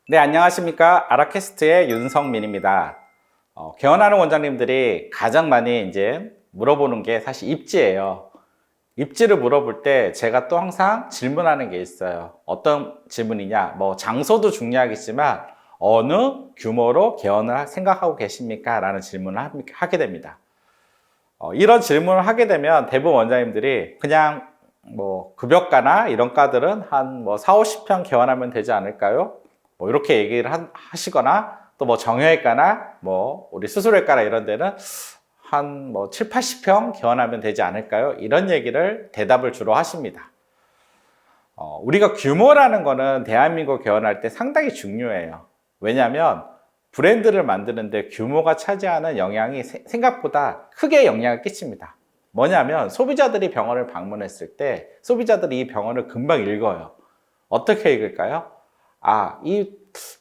네, 안녕하십니까. 아라캐스트의 윤성민입니다. 개원하는 원장님들이 가장 많이 이제 물어보는 게 사실 입지예요. 입지를 물어볼 때 제가 또 항상 질문하는 게 있어요. 어떤 질문이냐? 장소도 중요하겠지만 어느 규모로 개원을 생각하고 계십니까? 라는 질문을 하게 됩니다. 이런 질문을 하게 되면 대부분 원장님들이 그냥 급여가나 이런 과들은 한 4, 50평 개원하면 되지 않을까요? 이렇게 얘기를 하시거나 또 정형외과나 우리 수술외과나 이런 데는 한 7, 80평 개원하면 되지 않을까요? 이런 얘기를 대답을 주로 하십니다. 우리가 규모라는 거는 대한민국 개원할 때 상당히 중요해요. 왜냐하면 브랜드를 만드는데 규모가 차지하는 영향이 생각보다 크게 영향을 끼칩니다. 뭐냐면 소비자들이 병원을 방문했을 때 소비자들이 이 병원을 금방 읽어요. 어떻게 읽을까요? 이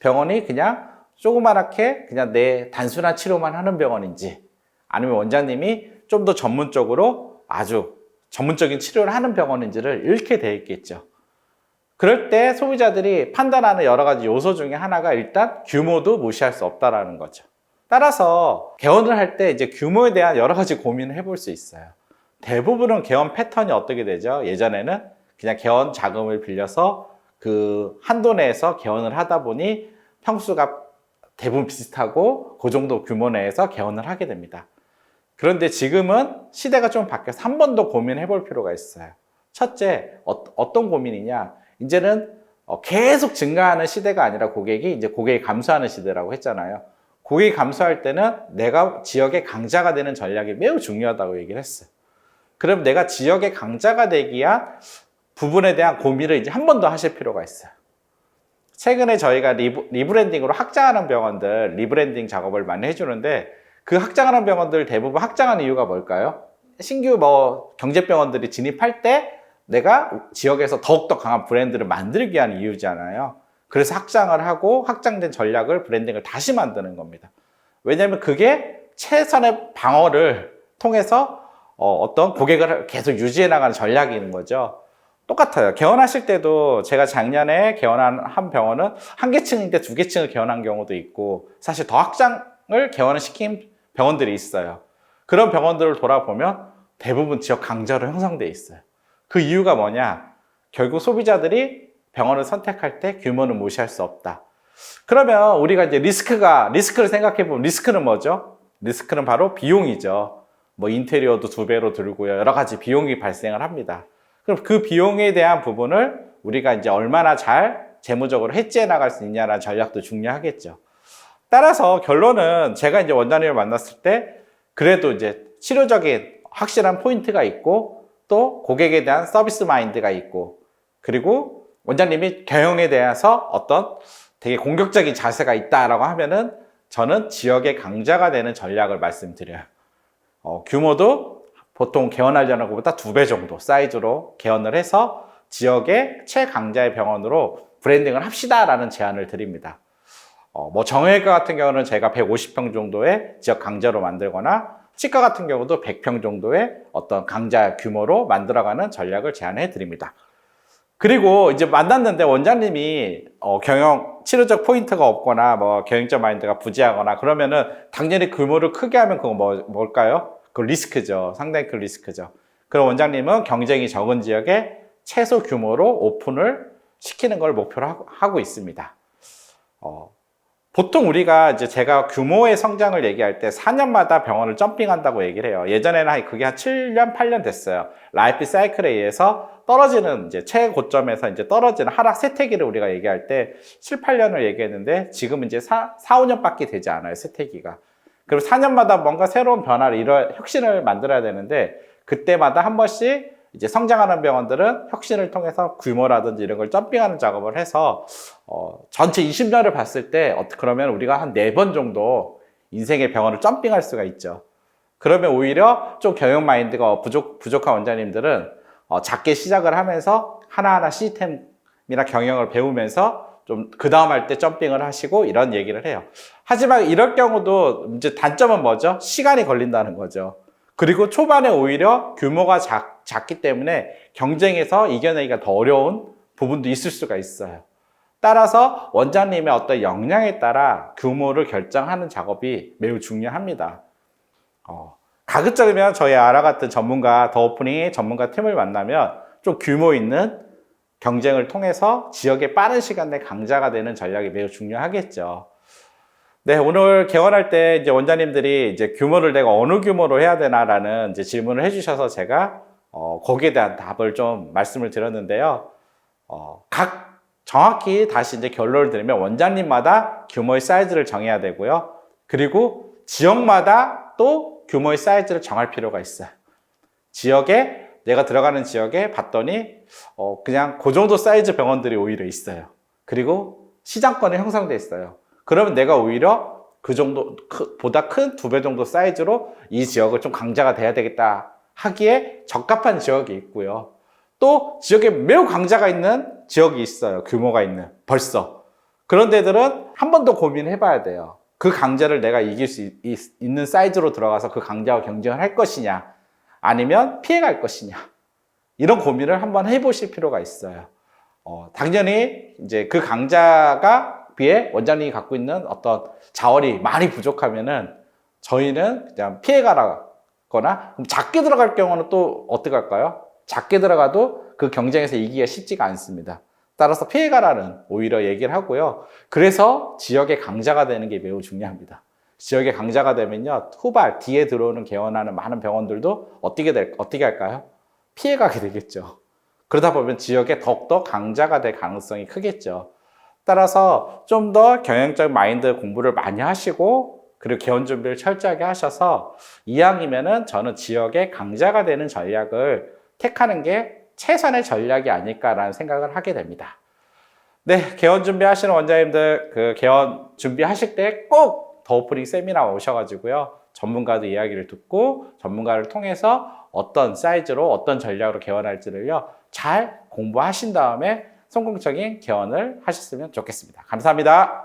병원이 그냥 조그맣게 그냥 내 단순한 치료만 하는 병원인지, 아니면 원장님이 좀 더 전문적으로 아주 전문적인 치료를 하는 병원인지를 읽게 돼 있겠죠. 그럴 때 소비자들이 판단하는 여러 가지 요소 중에 하나가 일단 규모도 무시할 수 없다라는 거죠. 따라서 개원을 할 때 이제 규모에 대한 여러 가지 고민을 해볼 수 있어요. 대부분은 개원 패턴이 어떻게 되죠? 예전에는 그냥 개원 자금을 빌려서 그 한도 내에서 개원을 하다 보니 평수가 대부분 비슷하고 그 정도 규모 내에서 개원을 하게 됩니다. 그런데 지금은 시대가 좀 바뀌어서 한 번 더 고민해 볼 필요가 있어요. 첫째, 어떤 고민이냐? 이제는 계속 증가하는 시대가 아니라 이제 고객이 감소하는 시대라고 했잖아요. 고객이 감소할 때는 내가 지역의 강자가 되는 전략이 매우 중요하다고 얘기를 했어요. 그럼 내가 지역의 강자가 되기 위한 부분에 대한 고민을 이제 한 번 더 하실 필요가 있어요. 최근에 저희가 리브랜딩으로 확장하는 병원들 리브랜딩 작업을 많이 해주는데, 그 확장하는 병원들 대부분 확장하는 이유가 뭘까요? 신규 경제병원들이 진입할 때 내가 지역에서 더욱더 강한 브랜드를 만들기 위한 이유잖아요. 그래서 확장을 하고 확장된 전략을 브랜딩을 다시 만드는 겁니다. 왜냐하면 그게 최선의 방어를 통해서 어떤 고객을 계속 유지해 나가는 전략이 있는 거죠. 똑같아요. 개원하실 때도 제가 작년에 개원한 한 병원은 한 개층인데 두 개층을 개원한 경우도 있고, 사실 더 확장을 개원을 시킨 병원들이 있어요. 그런 병원들을 돌아보면 대부분 지역 강자로 형성되어 있어요. 그 이유가 뭐냐? 결국 소비자들이 병원을 선택할 때 규모는 무시할 수 없다. 그러면 우리가 이제 리스크를 생각해 보면 리스크는 뭐죠? 리스크는 바로 비용이죠. 인테리어도 2배로 들고요. 여러 가지 비용이 발생을 합니다. 그럼 그 비용에 대한 부분을 우리가 이제 얼마나 잘 재무적으로 해지해 나갈 수 있냐라는 전략도 중요하겠죠. 따라서 결론은 제가 이제 원장님을 만났을 때 그래도 이제 치료적인 확실한 포인트가 있고, 또 고객에 대한 서비스 마인드가 있고, 그리고 원장님이 경영에 대해서 어떤 되게 공격적인 자세가 있다라고 하면은 저는 지역의 강자가 되는 전략을 말씀드려요. 규모도 보통 개원하려는 것보다 2배 정도 사이즈로 개원을 해서 지역의 최강자의 병원으로 브랜딩을 합시다라는 제안을 드립니다. 정형외과 같은 경우는 제가 150평 정도의 지역 강자로 만들거나, 치과 같은 경우도 100평 정도의 어떤 강자 규모로 만들어가는 전략을 제안해 드립니다. 그리고 이제 만났는데 원장님이 경영 치료적 포인트가 없거나 경영적 마인드가 부재하거나 그러면은 당연히 규모를 크게 하면 그거 뭘까요? 그 리스크죠. 상당히 큰 리스크죠. 그럼 원장님은 경쟁이 적은 지역에 최소 규모로 오픈을 시키는 걸 목표로 하고 있습니다. 보통 우리가 이제 제가 규모의 성장을 얘기할 때 4년마다 병원을 점핑한다고 얘기를 해요. 예전에는 그게 한 7년, 8년 됐어요. 라이프 사이클에 의해서 떨어지는 이제 최고점에서 이제 떨어지는 하락 쇠퇴기를 우리가 얘기할 때 7, 8년을 얘기했는데, 지금은 이제 4, 5년밖에 되지 않아요, 쇠퇴기가. 그럼 4년마다 뭔가 새로운 변화를, 혁신을 만들어야 되는데, 그때마다 한 번씩 이제 성장하는 병원들은 혁신을 통해서 규모라든지 이런 걸 점핑하는 작업을 해서 전체 20년을 봤을 때 그러면 우리가 한 4번 정도 인생의 병원을 점핑할 수가 있죠. 그러면 오히려 좀 경영 마인드가 부족한 원장님들은 작게 시작을 하면서 하나하나 시스템이나 경영을 배우면서 좀 그 다음 할 때 점핑을 하시고 이런 얘기를 해요. 하지만 이럴 경우도 이제 단점은 뭐죠? 시간이 걸린다는 거죠. 그리고 초반에 오히려 규모가 작기 때문에 경쟁에서 이겨내기가 더 어려운 부분도 있을 수가 있어요. 따라서 원장님의 어떤 역량에 따라 규모를 결정하는 작업이 매우 중요합니다. 가급적이면 저희 아라 같은 전문가, 더 오프닝 전문가 팀을 만나면 좀 규모 있는 경쟁을 통해서 지역에 빠른 시간 내 강자가 되는 전략이 매우 중요하겠죠. 네, 오늘 개원할 때 이제 원장님들이 이제 규모를 내가 어느 규모로 해야 되나라는 이제 질문을 해주셔서 제가 거기에 대한 답을 좀 말씀을 드렸는데요. 각 정확히 다시 이제 결론을 드리면 원장님마다 규모의 사이즈를 정해야 되고요. 그리고 지역마다 또 규모의 사이즈를 정할 필요가 있어요. 지역에 내가 들어가는 지역에 봤더니 그냥 그 정도 사이즈 병원들이 오히려 있어요. 그리고 시장권이 형성돼 있어요. 그러면 내가 오히려 그 정도 보다 큰 2배 정도 사이즈로 이 지역을 좀 강자가 돼야 되겠다 하기에 적합한 지역이 있고요. 또 지역에 매우 강자가 있는 지역이 있어요. 규모가 있는 벌써. 그런 데들은 한 번 더 고민해 봐야 돼요. 그 강자를 내가 이길 수 있는 사이즈로 들어가서 그 강자와 경쟁을 할 것이냐 아니면 피해갈 것이냐 이런 고민을 한번 해보실 필요가 있어요. 당연히 이제 그 강자가 비해 원장님이 갖고 있는 어떤 자원이 많이 부족하면은 저희는 그냥 피해가거나 그럼 작게 들어갈 경우는 또 어떻게 할까요? 작게 들어가도 그 경쟁에서 이기기가 쉽지가 않습니다. 따라서 피해가라는 오히려 얘기를 하고요. 그래서 지역의 강자가 되는 게 매우 중요합니다. 지역의 강자가 되면요, 후발 뒤에 들어오는 개원하는 많은 병원들도 어떻게 할까요? 피해가게 되겠죠. 그러다 보면 지역에 더욱더 강자가 될 가능성이 크겠죠. 따라서 좀 더 경영적 마인드 공부를 많이 하시고 그리고 개원 준비를 철저하게 하셔서 이왕이면은 저는 지역의 강자가 되는 전략을 택하는 게 최선의 전략이 아닐까라는 생각을 하게 됩니다. 네, 개원 준비하시는 원장님들 그 개원 준비하실 때 꼭 더 오프닝 세미나 오셔가지고요. 전문가들 이야기를 듣고 전문가를 통해서 어떤 사이즈로 어떤 전략으로 개원할지를요. 잘 공부하신 다음에 성공적인 개원을 하셨으면 좋겠습니다. 감사합니다.